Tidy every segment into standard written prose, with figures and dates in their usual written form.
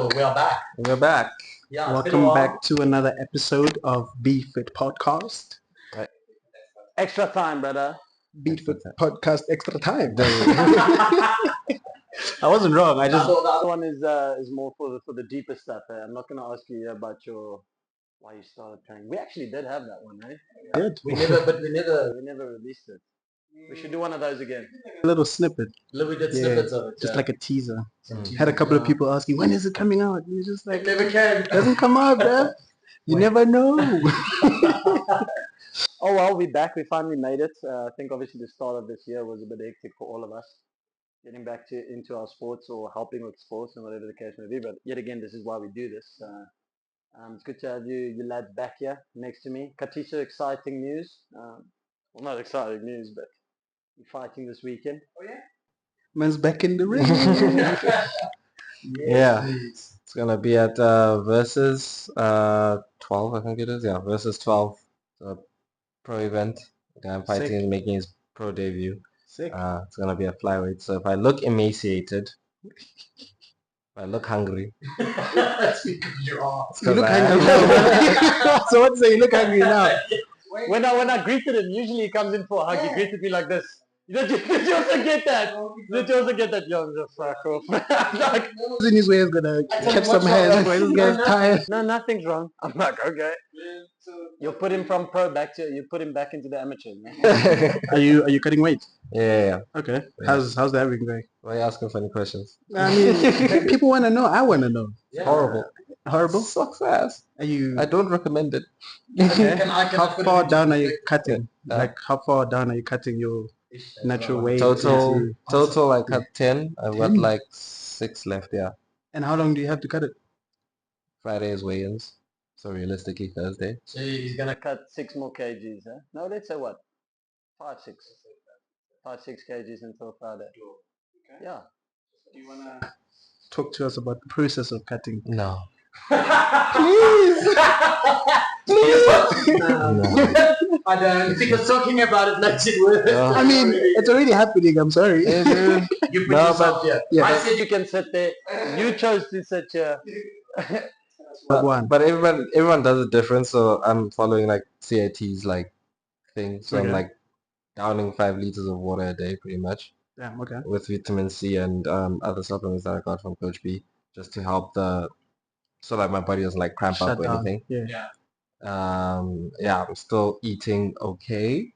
So we are back. We're back. Yeah, Welcome back to another episode of BFIT Podcast. Extra time, brother. BFIT Podcast Extra Time. I I wasn't wrong. I just So the other one is more for the deeper stuff. I'm not gonna ask you about why you started playing. We actually did have that one, eh? did we never We never released it. We should do one of those again. a little snippet, we did Yeah, snippets of it. just like a teaser. Mm. Had a couple of people asking, when is it coming out? And you're just like, It never came. doesn't come out, bruh. You never know. Oh well, we're back. We finally made it. I think obviously the start of this year was a bit hectic for all of us, getting back into our sports or helping with sports and whatever the case may be. But yet again, this is why we do this. It's good to have you lads back here next to me. Katisha, exciting news. Well, not exciting news, but you're fighting this weekend. Man's back in the ring. Yeah. It's gonna be at versus 12, I think it is. Yeah, versus 12, the pro event. The guy I'm fighting Sick. is making his pro debut. Sick. It's gonna be a flyweight. So if I look emaciated, if I look hungry, That's because you are. it's You 'cause look I hungry now. So what say you look hungry now? When I greeted him, usually he comes in for a hug. He greeted me like this. Did you also get that? Did you also get that? Yo, just fuck off. I'm like, Who's in his way is gonna catch some hands. This guy's tired. no, nothing's wrong. I'm like, okay. You put him from pro back into the amateur. Man. Are you cutting weight? yeah. Okay. Yeah. How's that been going? Why are you asking funny questions? I mean, people want to know. I want to know. Yeah. Horrible. Horrible. Sucks ass. Are you? I don't recommend it. Okay. Can I How put far it down are into you cutting? Yeah. Like how far down are you cutting your natural weight? Total I cut 10. I've got 10? like 6 left, yeah. And how long do you have to cut it? Friday is weigh-ins. So realistically Thursday. So he's gonna Cut 6 more kgs, huh? No, let's say what? 5, 6 kgs until Friday. Yeah. Do you wanna talk to us about the process of cutting? No. Please. No. I don't think it's talking about it makes it worse. No. I mean, it's already happening. I'm sorry. Hey, dude. You put No, yourself here. Yeah. I said you can sit there. You chose to sit here. One. But everyone does it different, so I'm following like CIT's like thing. So I'm Okay. like downing 5 liters of water a day pretty much Yeah. Okay. with vitamin C and other supplements that I got from Coach B just to help so that my body doesn't like cramp up Shut or down. anything. Yeah. Yeah, I'm still eating okay,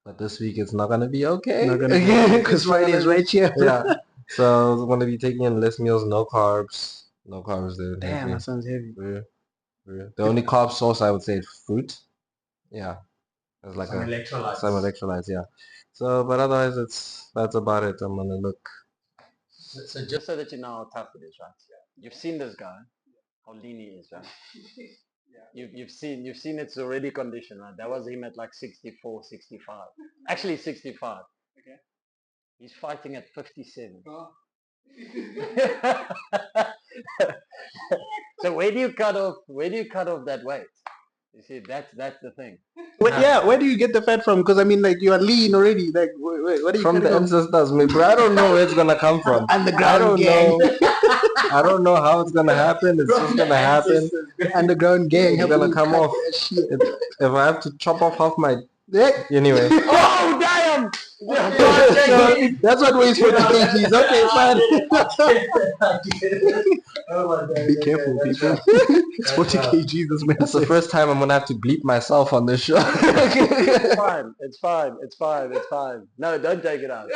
but this week it's not gonna be okay. Not gonna be because Friday is right here. Yeah. So I'm gonna be taking in less meals, no carbs. No carbs there. Damn, that sounds heavy. The only carb source I would say is fruit. Yeah. There's like Some electrolytes. some electrolytes, yeah. So but otherwise that's about it. I'm gonna look. So Just so that you know how tough it is, right? You've seen this guy, how lean he is, right? You've seen it's already conditioned, right? That was him at like 64, 65. Actually 65. Okay. He's fighting at 57. So where do you cut off that weight? You see, that's the thing. Where do you get the fat from? Because I mean, like you are lean already. Like, what are you From the cutting off? ancestors, maybe. I don't know where it's gonna come from. I Underground don't gang. know. I don't know how it's gonna happen. It's just gonna happen. Underground gang. It's gonna helping come cut off. that shit. If I have to chop off half my Yeah. anyway. Oh damn! So that's what weighs 40 kgs. Okay, fine. Oh my God. Be careful, people. It's 40 kgs. That's my That's the first time I'm gonna have to bleep myself on this show. It's fine. No, don't take it out.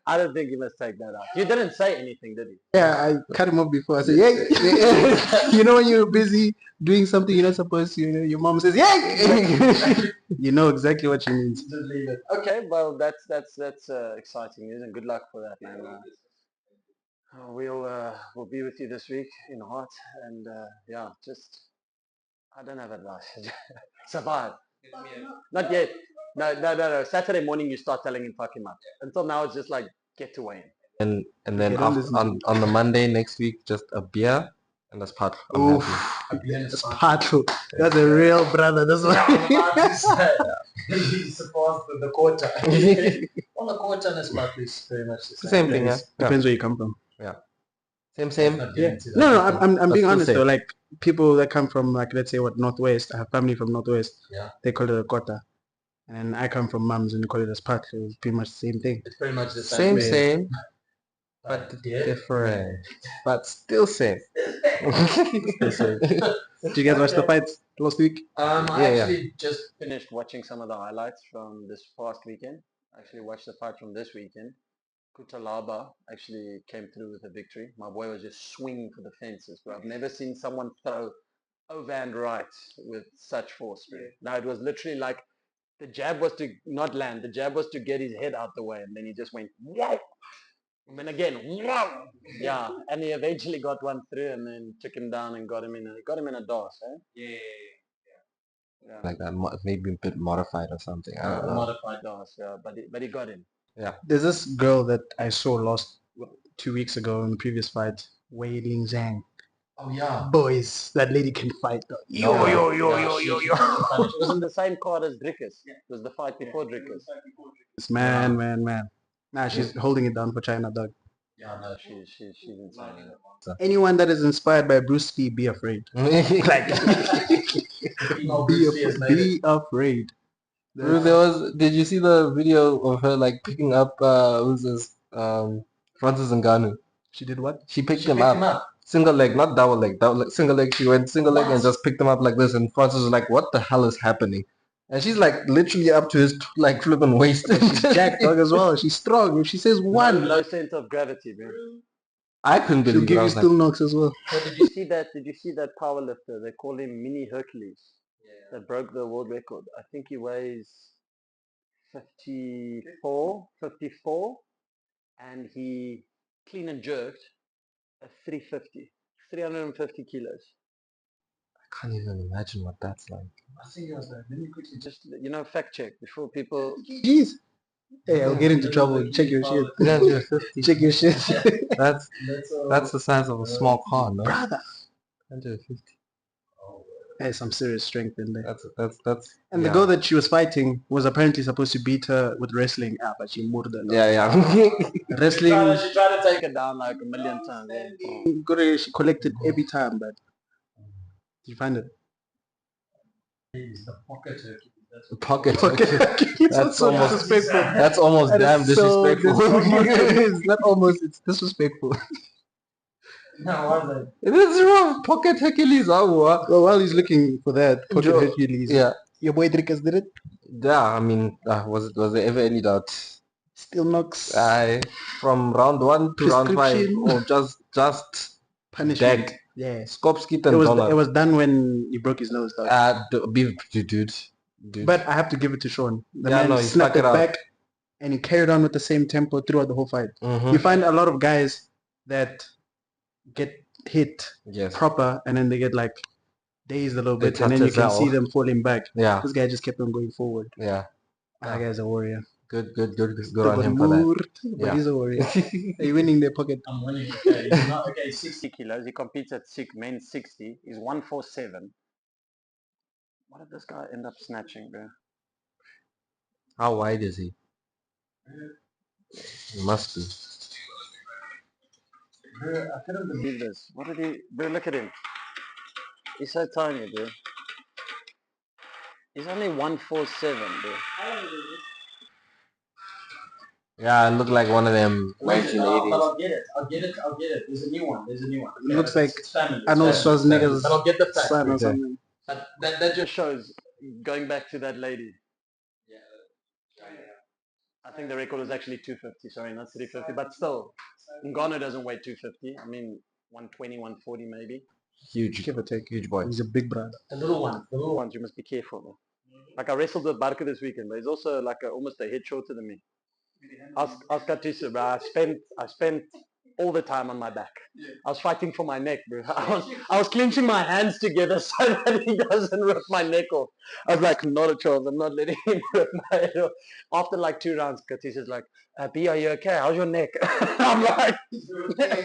I don't think you must take that out. You didn't say anything, did you? Yeah, I cut him off before. I said, yeah. You know when you're busy doing something you're not supposed to, your mom says, yeah. You know exactly what she means. Just leave it. Okay, well that's exciting news and good luck for that, man. We'll be with you this week in heart and yeah, just I don't have advice. Survive. Not yet. No. Saturday morning you start telling him fuck him up. Until now it's just like get to weigh in. and then Okay, don't after, listen on the Monday next week, just a beer and that's part. I'm Oof. happy. That's Patu. That's a real brother. That's what He surpassed the quarter. Well, the quarter and a spot is very much It's the same thing, yeah. Depends where you come from. Same. Not Yeah. getting to that. No, I'm But being still honest safe. though. Like people that come from like let's say what Northwest. I have family from Northwest. Yeah. They call it a kota, and I come from mums and they call it a spat. So it's pretty much the same thing. It's pretty much the Same, same. same, But but yeah. different. But still same. Still same. Did you guys watch the fights last week? I Yeah, yeah. actually just Finished watching some of the highlights from this past weekend. Actually watched the fight from this weekend. Kutalaba actually came through with a victory. My boy was just swinging for the fences, but I've never seen someone throw over and right with such force. Bro. Now it was literally like the jab was to not land. The jab was to get his head out the way, and then he just went wow. And then again, wow. Yeah, and he eventually got one through, and then took him down and got him in a DOS. Eh? Yeah. Like that, maybe a bit modified or something. I don't know. Modified DOS. Yeah, but he got him. There's this girl that I saw 2 weeks ago in the previous fight, Wei Ling Zhang. oh yeah. Boys, that lady can fight. Though. Yeah. It wasn't the same card as Drickus. It was the fight before Drickus. Man. Nah, she's holding it down for China, dog. Yeah, no, She's insane. Anyone that is inspired by Bruce Lee, be afraid. Like, be afraid. Bro, did you see the video of her like picking up who's this Francis Ngannou? She did what? She picked him up. Single leg, not double leg. Single leg. She went single leg and just picked him up like this. And Francis was like, "What the hell is happening?" And she's like literally up to his like flipping waist. She's jacked, dog, as well. She's strong. If she says one, Low sense of gravity, bro. I couldn't she'll believe it. give I you was still like, knocks as well. So did you see that? Did you see that power lifter? They call him Mini Hercules. That broke the world record. I think he weighs 54, and he clean and jerked a 350 kilos. I can't even imagine what that's like. I think it was that. Let me quickly Just fact check before people. Jeez. Hey, I'll get into trouble. Check your shit. 350. Check your shit. That's the size of a small car, no? Brother. 350. There's some serious strength in there. That's. And yeah. the girl that she was fighting was apparently supposed to beat her with wrestling. But she murdered her. Yeah. Wrestling, She tried to take it down like a million times. Yeah. she collected every time, but did you find it? the pocket turkey. Pocket. That's That's so almost disrespectful. That's almost That damn is so disrespectful. it's not almost, it's disrespectful. No, was It is wrong. Pocket Hercules. Well, while he's looking for that, Pocket Joe- Hercules, Yeah. your boy Drickus did it. Yeah. I mean, was there ever any doubt? Still knocks. From round 1 to round 5, Prescription. or just Punishment. dead. Yeah. Skopskit It and was Donald. done when he broke his nose, dog. Dude. But I have to give it to Sean. The Yeah, man no, he snapped stuck it it out. back and he carried on with the same tempo throughout the whole fight. Mhm. You find a lot of guys that get hit Yes. proper and then they get like dazed a little They bit and then you touch can as see well. them falling back. Yeah. This guy just kept on going forward. Yeah. That guy's a warrior. Good Still on got him for that. mood, but Yeah. he's a warrior. Are you winning their pocket? I'm winning. Okay, he's not, okay, 60 kilos. He competes at men's 60. He's 147. What did this guy end up snatching, bro? How wide is he? He must be. Bro, I couldn't believe Believe this. What did he? Bro, look at him. He's so tiny, bro. He's only 147, bro. Yeah, it looked like one of them But 1980s. I'll get it. There's a new one. It looks like it's family. It's Arnold family, it's Schwarzenegger's family. But I'll get the fact. son or Okay. something. But that just Shows going back to that lady. I think the record was actually 250. Sorry, not 350, but still, Ngannou doesn't weigh 250. I mean, 120, 140 maybe. Huge. Give or take. Huge boy. He's a big brother. the little one. The little ones, you must be careful. Though. Like I wrestled with Barca this weekend, but he's also like almost a head shorter than me. Ask Katusa, bro. I spent all the time on my back. I was fighting for my neck, bro. I was clenching my hands together so that he doesn't rip my neck off. I was like, not a chance. I'm not letting him rip my head off. After like 2 rounds, Katusa's like, B, are you okay? How's your neck? I'm like,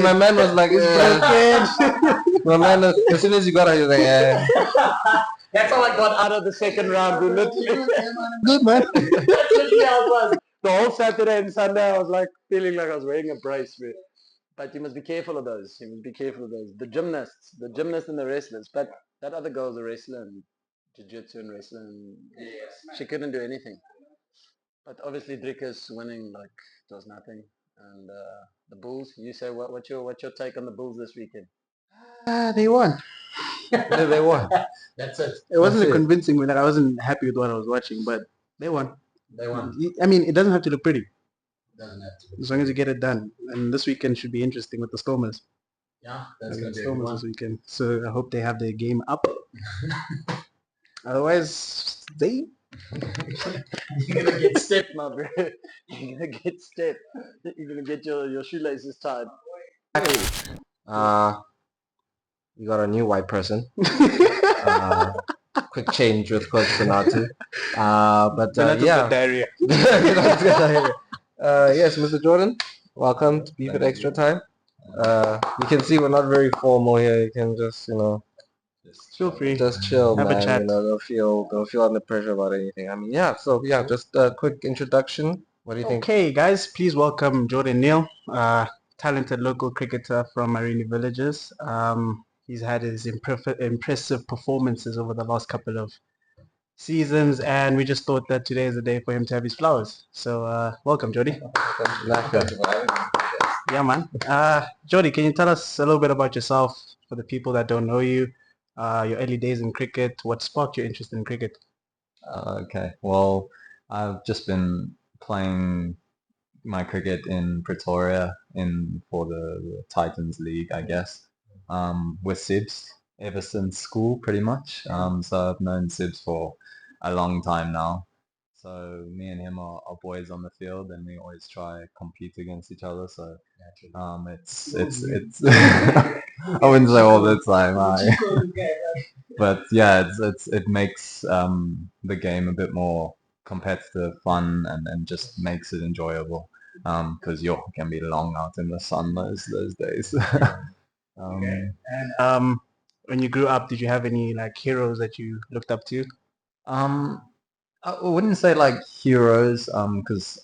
My man was like, my man, as soon as you got out, he was like, That's how I got out of the second round, bro. Literally. Good man. That's literally how it was. The whole Saturday and Sunday, I was like feeling like I was wearing a brace, bro. But you must be careful of those. You must be careful of those. The gymnasts and the wrestlers. But that other girl's a wrestler and jiu-jitsu and wrestler. And she couldn't do anything. But obviously Drickus winning like it was nothing. And the Bulls. You say what's your take on the Bulls this weekend? They won. Yeah, they won. That's it. It wasn't That's a it. convincing win. Like, I wasn't happy with what I was watching, but they won. They won. I mean, it doesn't have to look pretty Doesn't have to. as long as you get it done. And this weekend should be interesting with the Stormers. Yeah, that's Against gonna be a good Stormers one. this weekend. So I hope they have their game up. Otherwise, they. You're gonna get stepped, my bro. You're gonna get stepped. You're gonna get your shoelaces tied. We got a new white person. Quick change with Coach Benatu. But yeah. Diarrhea. Yes, Mr. Jordan, welcome to BFIT Extra Time. You can see we're not very formal here. You can just, Feel free. just chill, Have a man. chat. Don't feel under pressure about anything. I mean, yeah. So yeah, just a quick introduction. What do you think? Okay, guys, please welcome Jordan Neal, talented local cricketer from Irene Villages. He's had his impressive performances over the last couple of seasons, and we just thought that today is the day for him to have his flowers. So welcome, Jody. Yeah, man. Jody, can you tell us a little bit about yourself for the people that don't know you, your early days in cricket, what sparked your interest in cricket? Okay, well, I've just been playing my cricket in Pretoria for the Titans League, I guess, with Sibs ever since school, pretty much. So I've known Sibs for a long time now. So me and him are boys on the field, and we always try compete against each other. So it's I wouldn't say all the time, but yeah, it makes the game a bit more competitive, fun, and just makes it enjoyable. Because you can be long out in the sun those days. When you grew up, did you have any like heroes that you looked up to? I wouldn't say like heroes, because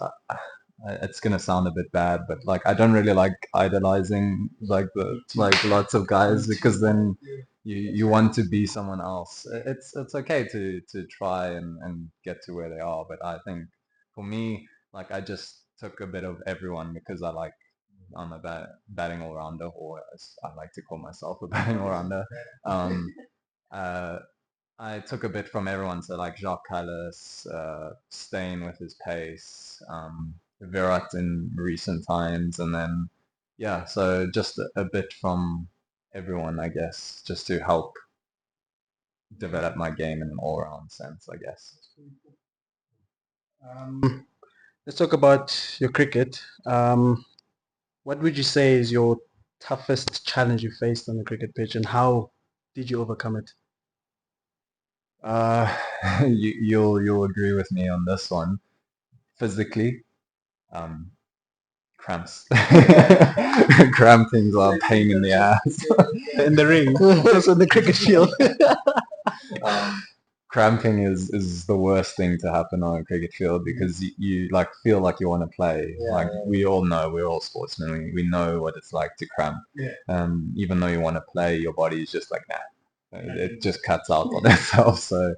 it's gonna sound a bit bad, but like I don't really like idolizing like lots of guys, because then you want to be someone else. It's okay to try and get to where they are, but I think for me, like I just took a bit of everyone, because I'm a batting all-rounder, or as I like to call myself, a batting all-rounder. I took a bit from everyone, so like Jacques Callis, Steyn with his pace, Virat in recent times, and then yeah, so just a bit from everyone, I guess, just to help develop my game in an all-round sense, I guess. Let's talk about your cricket. What would you say is your toughest challenge you faced on the cricket pitch, and how did you overcome it? You'll agree with me on this one. Physically, cramps. Cramping's are a pain in the ass. In the ring, also in the cricket field. Cramping is the worst thing to happen on a cricket field, because you like feel like you want to play. We all know, we're all sportsmen. We know what it's like to cramp. Even though you want to play, your body is just like, nah. It just cuts out on itself. So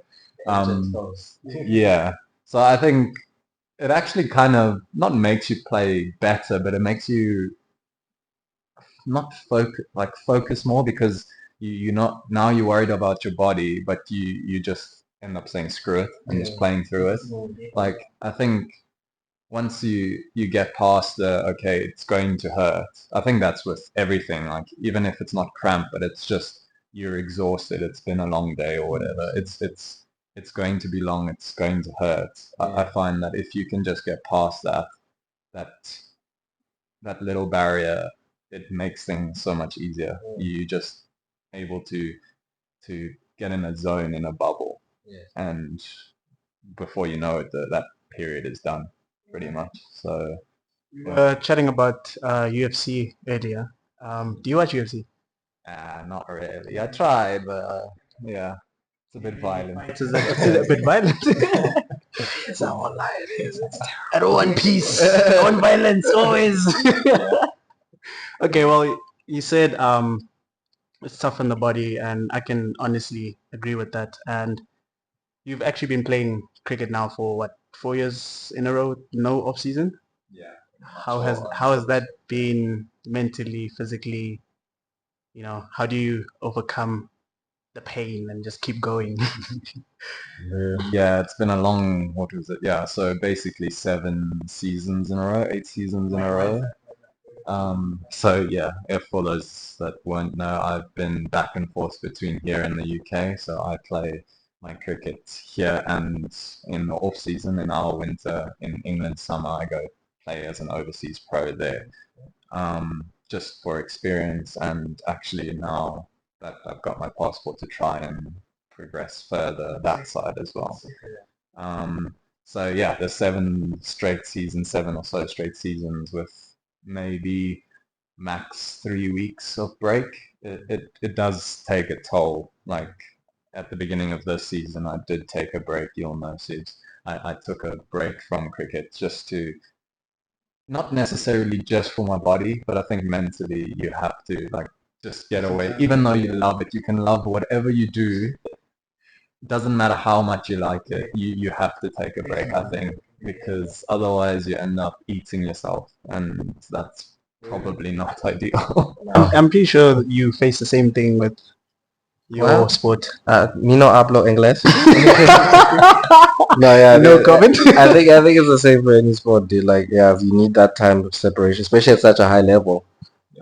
yeah. So I think it actually kind of not makes you play better, but it makes you not focus more, because you're not, now you're worried about your body, but you just end up saying screw it and just playing through it. Like I think once you get past the okay, it's going to hurt. I think that's with everything. Like even if it's not cramp, but it's just you're exhausted. It's been a long day or whatever. It's going to be long. It's going to hurt. I find that if you can just get past that little barrier, it makes things so much easier. You just able to get in a zone, in a bubble, and before you know it, that period is done pretty much. So We were chatting about UFC earlier. Do you watch UFC? not really. I tried, but yeah, it's a bit violent. Is it a bit violent? It's not all lie, it is. I don't want peace. I want violence, always. Okay, well, you said it's tough on the body, and I can honestly agree with that. And you've actually been playing cricket now for what, 4 years in a row, no off season? Yeah. How has that been mentally, physically? You know, how do you overcome the pain and just keep going? Yeah, it's been a long, what was it? Yeah, so basically 7 seasons in a row, 8 seasons in a row. So yeah, if for those that won't know, I've been back and forth between here and the UK. So I play my cricket here and in the off season, in our winter, in England summer, I go play as an overseas pro there. Just for experience, and actually now that I've got my passport to try and progress further that side as well. So yeah, the 7 or so straight seasons with maybe max 3 weeks of break. It does take a toll. Like at the beginning of this season, I did take a break. You'll know, Subs. I took a break from cricket just to, not necessarily just for my body, but I think mentally you have to like just get away. Even though you love it, you can love whatever you do. Doesn't matter how much you like it, you have to take a break, I think, because otherwise you end up eating yourself, and that's probably not ideal. I'm pretty sure you face the same thing with your Well, sport. Me no hablo inglés. No, yeah, No comment. I think it's the same for any sport, dude. Like, yeah, you need that time of separation, especially at such a high level.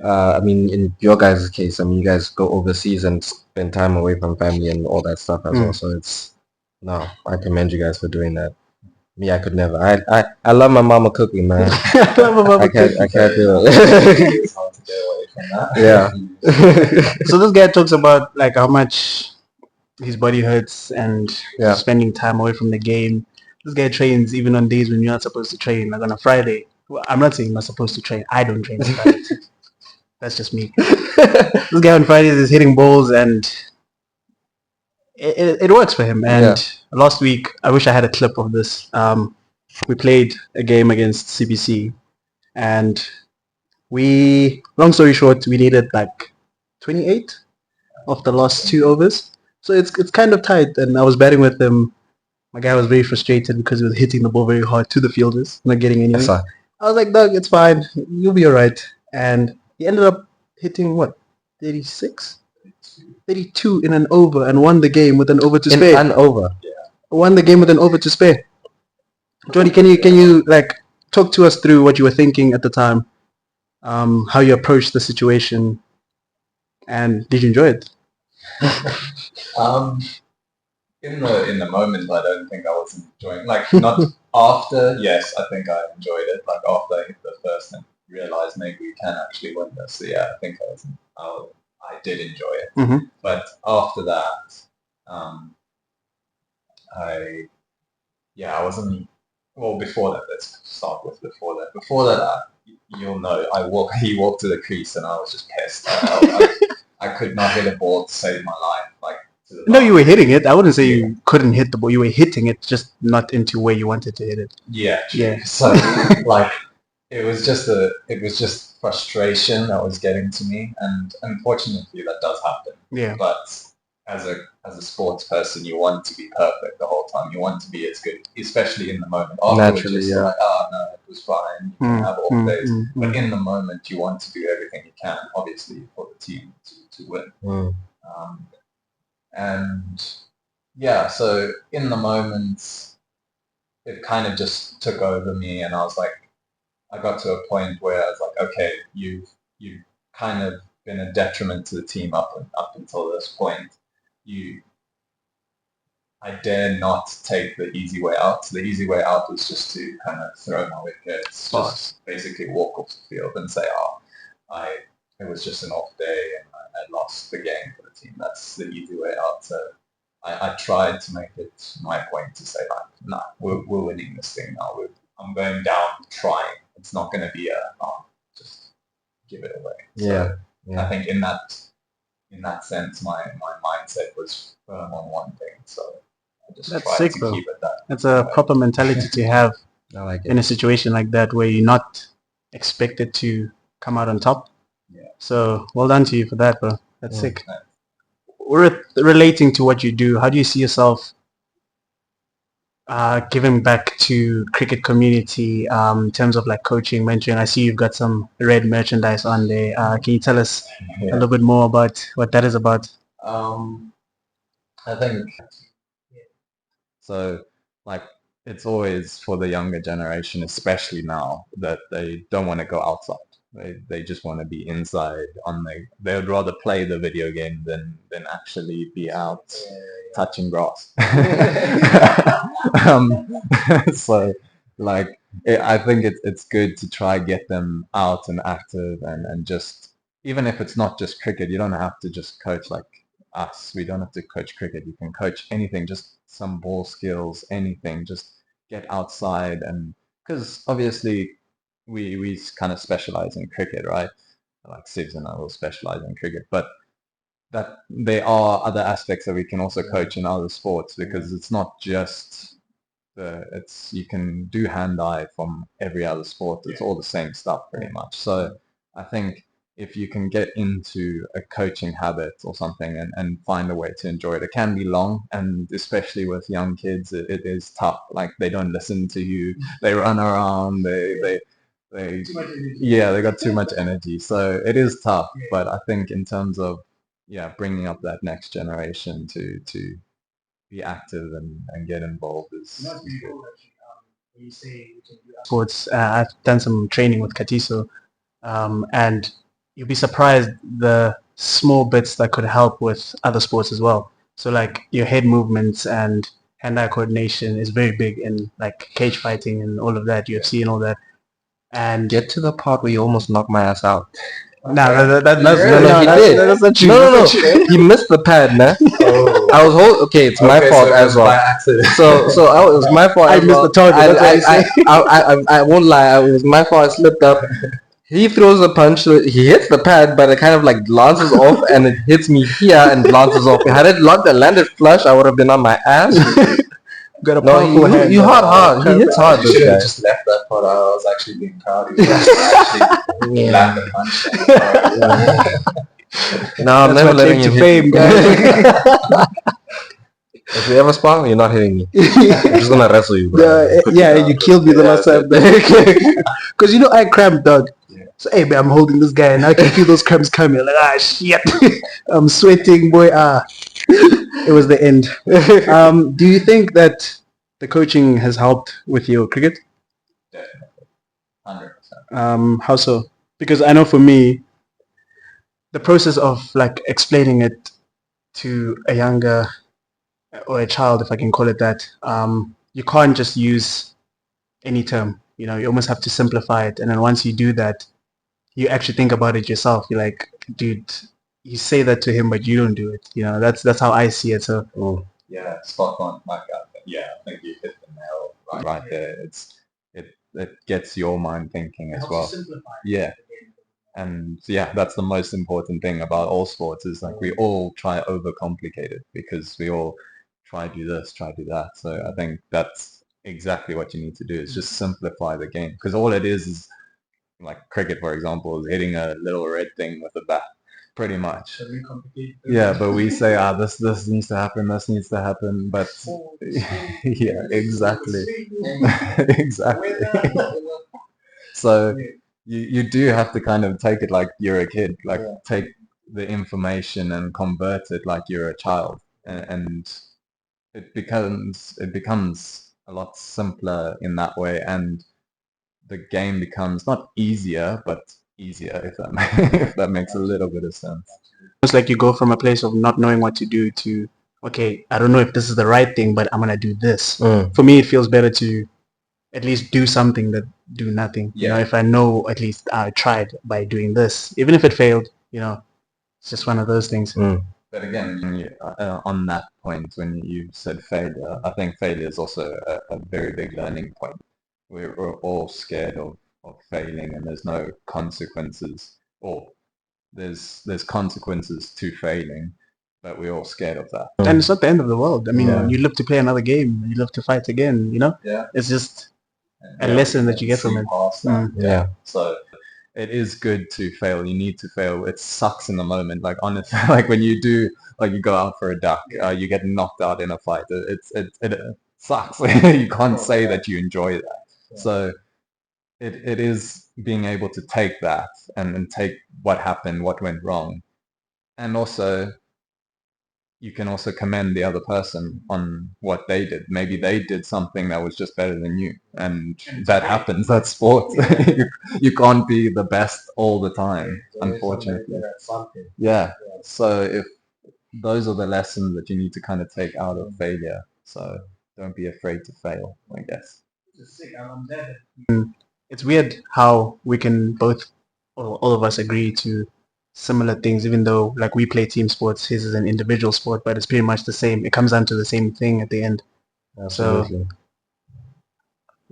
I mean, in your guys' case, I mean, you guys go overseas and spend time away from family and all that stuff as well. So it's no, I commend you guys for doing that. Me, I could never. I love my mama cooking, man. I can't do it. It's hard to get away from that. Yeah. So this guy talks about like how much his body hurts and Yeah. spending time away from the game. This guy trains even on days when you're not supposed to train, like on a Friday. Well, I'm not saying you're not supposed to train. I don't train on Fridays. That's just me. This guy on Fridays is hitting balls and it works for him. And last week, I wish I had a clip of this. We played a game against CBC, and long story short, we needed like 28 of the last 2 overs. So it's kind of tight, and I was batting with him. My guy was very frustrated because he was hitting the ball very hard to the fielders, not getting any. Yes, sir. I was like, Doug, it's fine. You'll be all right. And he ended up hitting what, 36? 32 in an over and won the game with an over to spare. And over. Won the game with an over to spare. Jordy, can you like talk to us through what you were thinking at the time, how you approached the situation, and did you enjoy it? In the moment, I don't think I was enjoying. Like not after. Yes, I think I enjoyed it. Like after I hit the first and realized maybe we can actually win this. So yeah, I think I did enjoy it. Mm-hmm. But after that, I wasn't. Well, before that, let's start with before that. Before that, you'll know, he walked to the crease and I was just pissed. I could not hit a ball to save my life. Like, no, you were hitting it. I wouldn't say you couldn't hit the ball. You were hitting it, just not into where you wanted to hit it. Yeah. Yeah. So, like, it was just frustration that was getting to me, and unfortunately, that does happen. Yeah. But as a sports person, you want to be perfect the whole time. You want to be as good, especially in the moment. Naturally, just yeah. like, oh no, it was fine. You can have off days, but in the moment, you want to do everything you can, obviously, for the team to win. And yeah, so in the moment, it kind of just took over me, and I was like, I got to a point where I was like, okay, you've kind of been a detriment to the team up until this point. I dare not take the easy way out. So the easy way out was just to kind of throw my wickets, just basically walk off the field and say, it was just an off day and I lost the game for the team. That's the easy way out. So I tried to make it my point to say, like, no, we're winning this thing now. I'm going down trying. It's not going to be just give it away. Yeah. So I think in that sense, my mindset was firm on one thing. So I just tried to keep it that. That's a proper mentality to have I like it. in a situation like that where you're not expected to come out on top. Yeah. So well done to you for that, bro. That's Mm. sick. Relating to what you do, how do you see yourself giving back to cricket community in terms of like coaching, mentoring? I see you've got some red merchandise on there. Can you tell us a little bit more about what that is about? I think so. Like, it's always for the younger generation, especially now, that they don't want to go outside. They just want to be inside on they would rather play the video game than actually be out touching grass. um, so like I think it's good to try get them out and active and just, even if it's not just cricket, you don't have to just coach like us. We don't have to coach cricket. You can coach anything, just some ball skills, anything. Just get outside, and because obviously we kind of specialize in cricket, right? Like Sivs and I will specialize in cricket, but that there are other aspects that we can also coach in other sports, because it's not just it's you can do hand-eye from every other sport. It's all the same stuff pretty much. So I think if you can get into a coaching habit or something and find a way to enjoy it, it can be long, and especially with young kids, it is tough. Like, they don't listen to you, they run around, they yeah, they got too much energy. So it is tough, but I think in terms of bringing up that next generation to be active and get involved is good. You say you can do sports. I've done some training with Katiso, and you'll be surprised the small bits that could help with other sports as well. So like your head movements and hand-eye coordination is very big in like cage fighting and all of that, UFC and all that. And Get to the part where you almost knock my ass out. no, that's No, he did. that's not true. No, no, That's no. not true. He missed the pad, man. Oh. I was okay. It's my Okay, fault so it as was well. by accident. So it was my fault. I as missed well. the target, that's what you I won't lie. It was my fault. I slipped up. He throws a punch. He hits the pad, but it kind of like glances off, and it hits me here and glances off. Had it landed flush, I would have been on my ass. Got a No, powerful hand. you hard. He hits hard. You This should have guy. just left that part out. I was actually being proud of you. Actually Yeah. land the punch. No, I'm That's never my claim letting to you fame, hit guys. If we ever spar, you're not hitting me. I'm just gonna wrestle you, bro. You killed me the last time. Because I cramped, dog. Yeah. So hey, man, I'm holding this guy, and I can feel those cramps coming. Like shit, I'm sweating, boy. It was the end. Do you think that the coaching has helped with your cricket? Definitely. 100%. How so? Because I know for me, the process of like explaining it to a younger or a child, if I can call it that, you can't just use any term. You almost have to simplify it, and then once you do that, you actually think about it yourself. You're like, dude, you say that to him, but you don't do it. That's how I see it. So Yeah, spot on. Like, I think you hit the nail right there. It gets your mind thinking as well. Yeah. And that's the most important thing about all sports, is like we all try overcomplicate it, because we all try do this, try do that. So I think that's exactly what you need to do, is just simplify the game, because all it is like cricket, for example, is hitting a little red thing with a bat, pretty much. Yeah, but we say, this needs to happen, this needs to happen, but yeah, exactly. Exactly. So you do have to kind of take it like you're a kid, like take the information and convert it like you're a child, and it becomes a lot simpler in that way, and the game becomes not easier, but easier, if that makes a little bit of sense. it's like you go from a place of not knowing what to do to, okay, I don't know if this is the right thing, but I'm gonna do this. For me, it feels better to at least do something than do nothing. If I know at least I tried by doing this, even if it failed, it's just one of those things. But again, on that point, when you said failure, I think failure is also a very big learning point. We're all scared of failing, and there's no consequences, or there's consequences to failing, but we're all scared of that. And it's not the end of the world. I mean, Yeah. you live to play another game. You live to fight again. Yeah. It's just a lesson that you get from it. Past that. Yeah. So it is good to fail. You need to fail. It sucks in the moment. Like honestly, like when you do, like you go out for a duck, you get knocked out in a fight. It sucks. You can't say that you enjoy that. So it is being able to take that and take what happened, what went wrong, and also you can also commend the other person on what they did. Maybe they did something that was just better than you, and that happens. That's sport. You can't be the best all the time, unfortunately. Yeah. So if those are the lessons that you need to kind of take out of failure. So don't be afraid to fail, I guess. It's weird how we can both, or all of us, agree to similar things, even though like we play team sports, his is an individual sport, but it's pretty much the same. It comes down to the same thing at the end. Absolutely.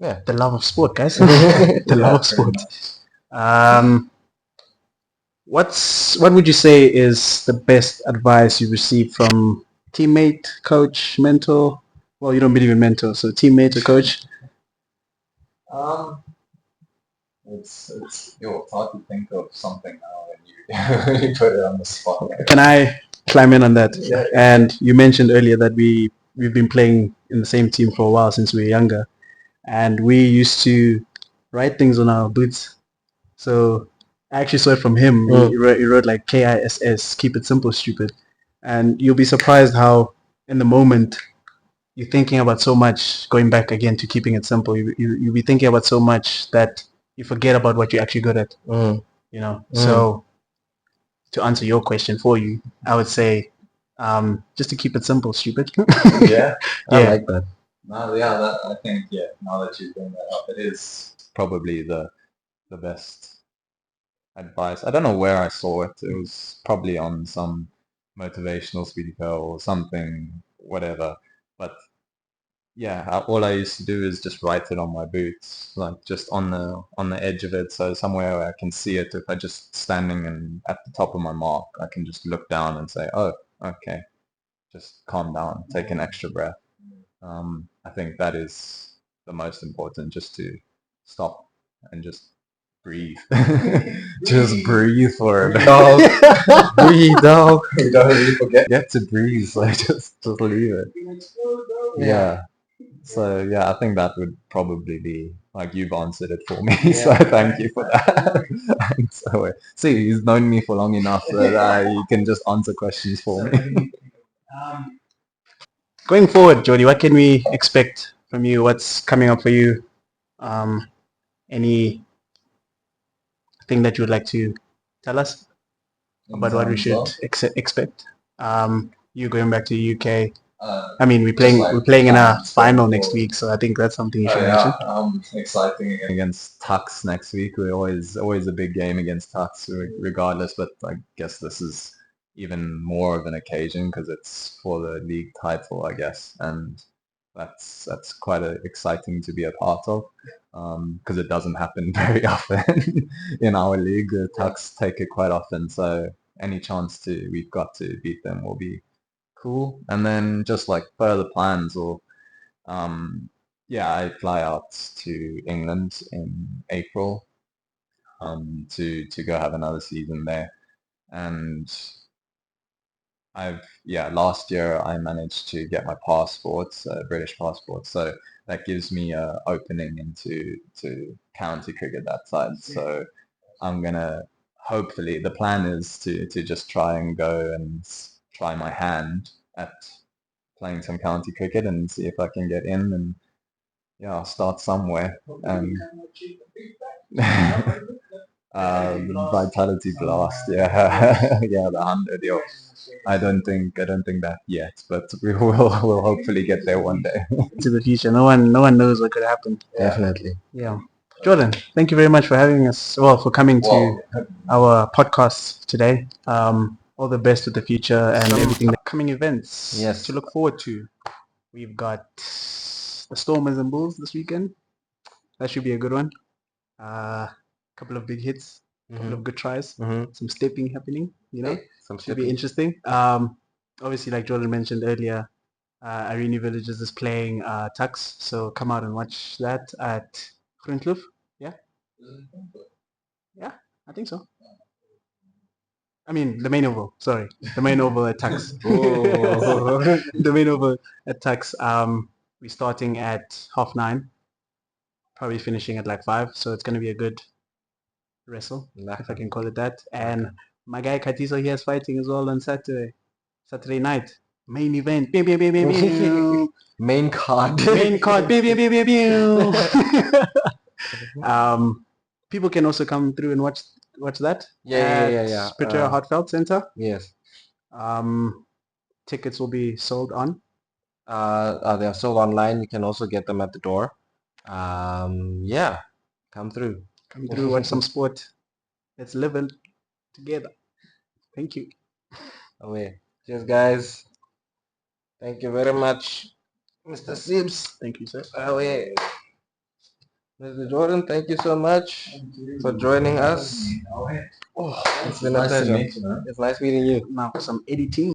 So the love of sport, guys. The love of sport. What would you say is the best advice you received from teammate, coach, mentor? Well, you don't believe in mentor, so teammate or coach? It's hard to think of something now when you when you put it on the spot. Can I climb in on that? Yeah. And you mentioned earlier that we've been playing in the same team for a while since we were younger, and we used to write things on our boots. So I actually saw it from him. He wrote like KISS, keep it simple, stupid. And you'll be surprised how in the moment you're thinking about so much, going back again to keeping it simple, you'll be thinking about so much that you forget about what you're actually good at. You know. So to answer your question for you, I would say just to keep it simple, stupid. Yeah, I Yeah. like that. no, yeah, I think now that you bring that up, it is probably the best advice. I don't know where I saw it. It was probably on some motivational speaker or something, whatever. But yeah, all I used to do is just write it on my boots, like just on the edge of it, so somewhere where I can see it. If I just standing and at the top of my mark, I can just look down and say, "Oh, okay, just calm down, take an extra breath." I think that is the most important, just to stop and just breathe. Just breathe for a bit. Dog. Breathe, dog. You don't really forget to breathe, so just leave it. Yeah. So yeah, I think that would probably be like you've answered it for me. So thank you for that. And so see, he's known me for long enough that he can just answer questions for me. Going forward, Jody, what can we expect from you? What's coming up for you? Any thing that you would like to tell us about what we should expect? You going back to the UK? I mean, we're playing in a final next week, so I think that's something you should mention. Exciting against Tux next week. We're always a big game against Tux, regardless. But I guess this is even more of an occasion because it's for the league title, I guess, and that's quite exciting to be a part of because it doesn't happen very often in our league. The Tux take it quite often, so any chance we've got to beat them will be cool. And then just like further plans or yeah, I fly out to England in April to go have another season there. And last year I managed to get my passport, British passport, so that gives me a opening into county cricket that side. So I'm gonna hopefully the plan is to just try and go and try my hand at playing some county cricket and see if I can get in and yeah, I'll start somewhere. Vitality Blast, yeah, yeah, the 100. Yeah. I don't think that yet, but we'll hopefully get there one day. To the future, no one knows what could happen. Definitely. Yeah. Jordan, thank you very much for having us. Well, for coming to our podcast today. All the best with the future and everything. Upcoming events Yes. to look forward to. We've got the Stormers and Bulls this weekend. That should be a good one. Couple of big hits, couple of good tries, some stepping happening. You know, Some should be interesting. Obviously, like Jordan mentioned earlier, Irene Villages is playing Tux, so come out and watch that at Groenkloof. Yeah, yeah. I think so. I mean, the main oval. Sorry, the main oval at Tux. Oh. The main oval at Tux. We're starting at 9:30. Probably finishing at like 5. So it's gonna be a good wrestle, if I can call it that. And my guy Katiso here is fighting as well on Saturday night. Main event. Pew, pew, pew, pew, pew. Main card. Main card. Pew, pew, pew, pew, pew. People can also come through and watch that. Yeah. Pretoria Heartfelt Center. Yes. Tickets will be sold on. They're sold online. You can also get them at the door. Yeah, come through. Come through, watch some sport. Let's live it together. Thank you. Away. Cheers, guys. Thank you very much, Mr. Sibbs. Thank you, sir. Away. Mr. Jordan, thank you so much for joining us. Oh, it's been a Nice to pleasure. meet you, man. It's nice meeting you. Now some editing.